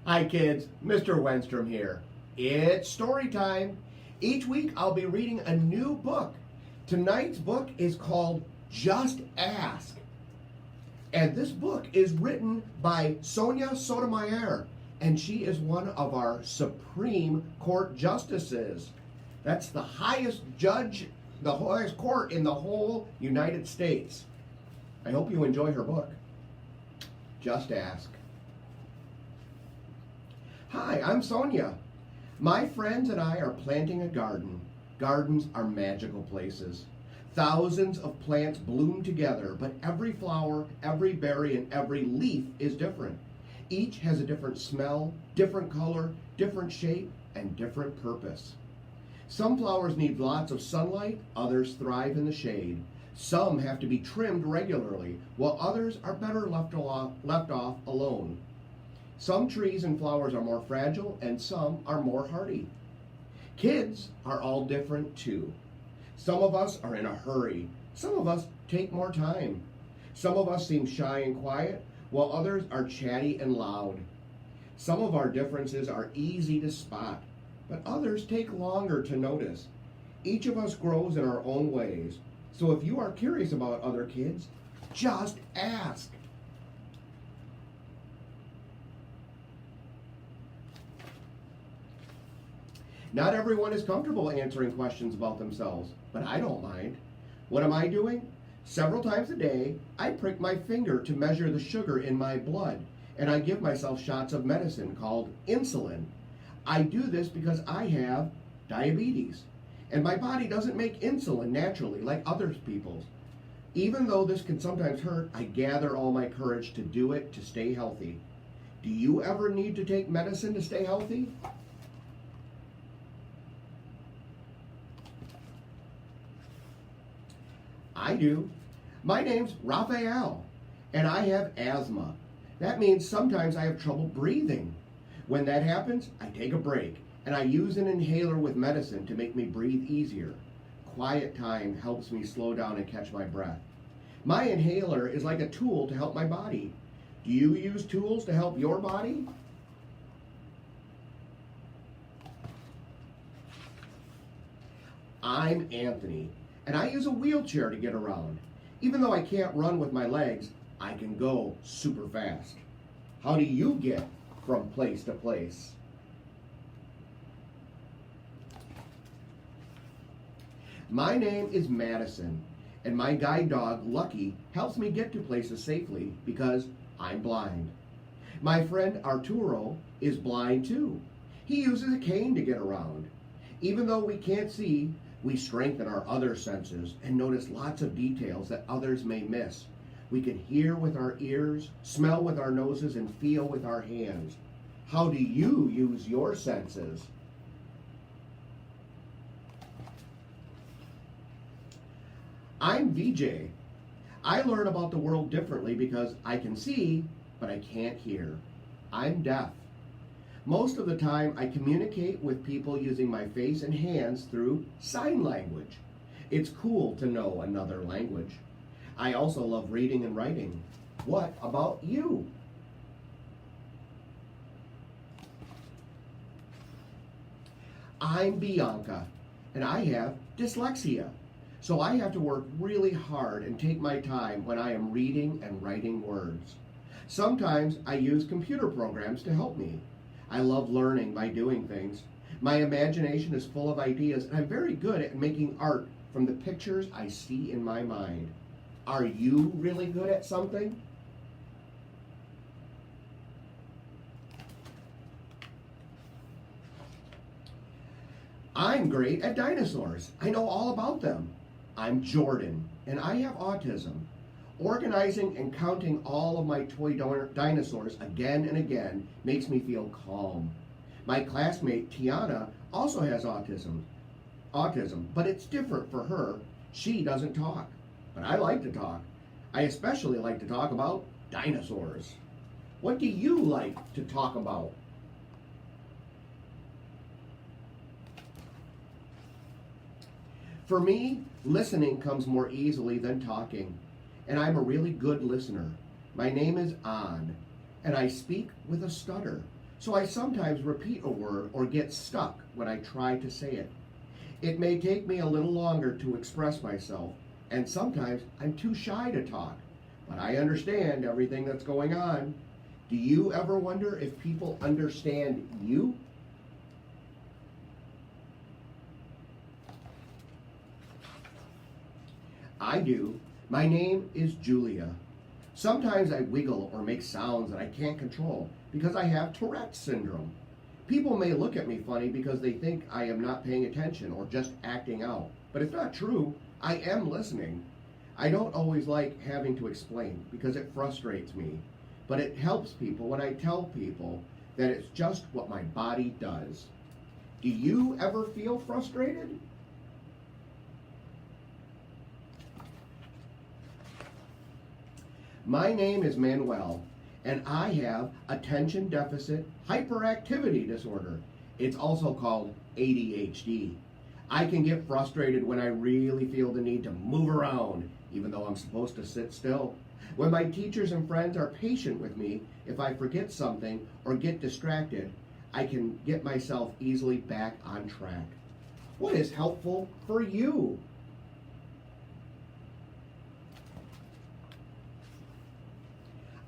Hi kids, Mr. Wenstrom here. It's story time. Each week I'll be reading a new book. Tonight's book is called Just Ask. And this book is written by Sonia Sotomayor, and she is one of our Supreme Court justices. That's the highest judge, the highest court in the whole United States. I hope you enjoy her book. Just Ask. Hi, I'm Sonia. My friends and I are planting a garden. Gardens are magical places. Thousands of plants bloom together, but every flower, every berry, and every leaf is different. Each has a different smell, different color, different shape, and different purpose. Some flowers need lots of sunlight, others thrive in the shade. Some have to be trimmed regularly, while others are better left off alone. Some trees and flowers are more fragile, and some are more hardy. Kids are all different too. Some of us are in a hurry. Some of us take more time. Some of us seem shy and quiet, while others are chatty and loud. Some of our differences are easy to spot, but others take longer to notice. Each of us grows in our own ways. So if you are curious about other kids, just ask. Not everyone is comfortable answering questions about themselves, but I don't mind. What am I doing? Several times a day, I prick my finger to measure the sugar in my blood, and I give myself shots of medicine called insulin. I do this because I have diabetes, and my body doesn't make insulin naturally like other people's. Even though this can sometimes hurt, I gather all my courage to do it to stay healthy. Do you ever need to take medicine to stay healthy? I do. My name's Raphael, and I have asthma. That means sometimes I have trouble breathing. When that happens, I take a break, and I use an inhaler with medicine to make me breathe easier. Quiet time helps me slow down and catch my breath. My inhaler is like a tool to help my body. Do you use tools to help your body? I'm Anthony, and I use a wheelchair to get around. Even though I can't run with my legs, I can go super fast. How do you get from place to place? My name is Madison, and my guide dog, Lucky, helps me get to places safely because I'm blind. My friend Arturo is blind too. He uses a cane to get around. Even though we can't see, we strengthen our other senses and notice lots of details that others may miss. We can hear with our ears, smell with our noses, and feel with our hands. How do you use your senses? I'm VJ. I learn about the world differently because I can see, but I can't hear. I'm deaf. Most of the time, I communicate with people using my face and hands through sign language. It's cool to know another language. I also love reading and writing. What about you? I'm Bianca, and I have dyslexia. So I have to work really hard and take my time when I am reading and writing words. Sometimes I use computer programs to help me. I love learning by doing things. My imagination is full of ideas, and I'm very good at making art from the pictures I see in my mind. Are you really good at something? I'm great at dinosaurs. I know all about them. I'm Jordan, and I have autism. Organizing and counting all of my toy dinosaurs again and again makes me feel calm. My classmate Tiana also has autism, but it's different for her. She doesn't talk, but I like to talk. I especially like to talk about dinosaurs. What do you like to talk about? For me, listening comes more easily than talking, and I'm a really good listener. My name is An, and I speak with a stutter. So I sometimes repeat a word or get stuck when I try to say it. It may take me a little longer to express myself, and sometimes I'm too shy to talk, but I understand everything that's going on. Do you ever wonder if people understand you? I do. My name is Julia. Sometimes I wiggle or make sounds that I can't control because I have Tourette's syndrome. People may look at me funny because they think I am not paying attention or just acting out, but it's not true. I am listening. I don't always like having to explain because it frustrates me, but it helps people when I tell people that it's just what my body does. Do you ever feel frustrated? My name is Manuel, and I have attention deficit hyperactivity disorder. It's also called ADHD. I can get frustrated when I really feel the need to move around, even though I'm supposed to sit still. When my teachers and friends are patient with me, if I forget something or get distracted, I can get myself easily back on track. What is helpful for you?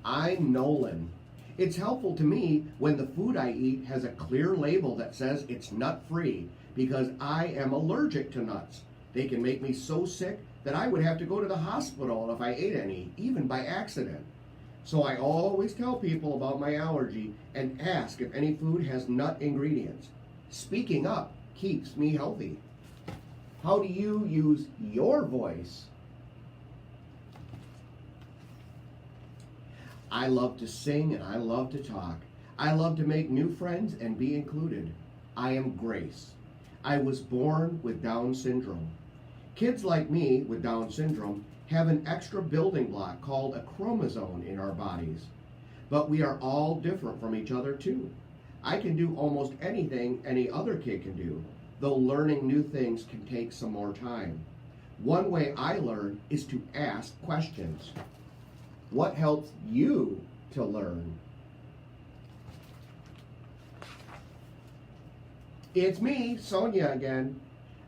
I'm Nolan. It's helpful to me when the food I eat has a clear label that says it's nut-free because I am allergic to nuts. They can make me so sick that I would have to go to the hospital if I ate any, even by accident. So I always tell people about my allergy and ask if any food has nut ingredients. Speaking up keeps me healthy. How do you use your voice? I love to sing and I love to talk. I love to make new friends and be included. I am Grace. I was born with Down syndrome. Kids like me with Down syndrome have an extra building block called a chromosome in our bodies. But we are all different from each other too. I can do almost anything any other kid can do, though learning new things can take some more time. One way I learn is to ask questions. What helps you to learn? It's me, Sonia, again.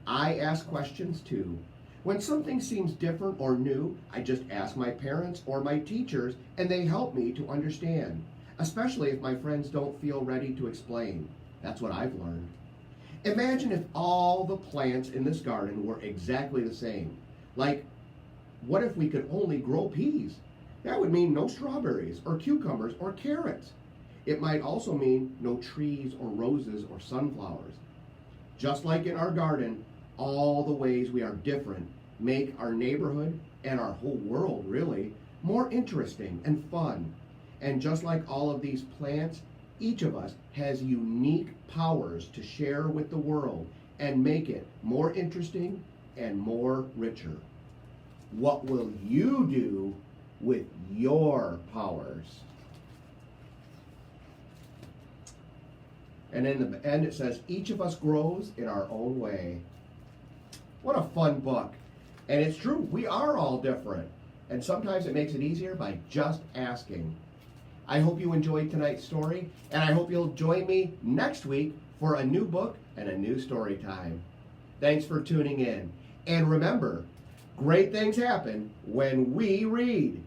I ask questions too. When something seems different or new, I just ask my parents or my teachers, and they help me to understand, especially if my friends don't feel ready to explain. That's what I've learned. Imagine if all the plants in this garden were exactly the same. Like, what if we could only grow peas? That would mean no strawberries or cucumbers or carrots. It might also mean no trees or roses or sunflowers. Just like in our garden, all the ways we are different make our neighborhood and our whole world, really, more interesting and fun. And just like all of these plants, each of us has unique powers to share with the world and make it more interesting and more richer. What will you do with your powers? And in the end it says, each of us grows in our own way. What a fun book. And it's true, we are all different. And sometimes it makes it easier by just asking. I hope you enjoyed tonight's story, and I hope you'll join me next week for a new book and a new story time. Thanks for tuning in. And remember, great things happen when we read.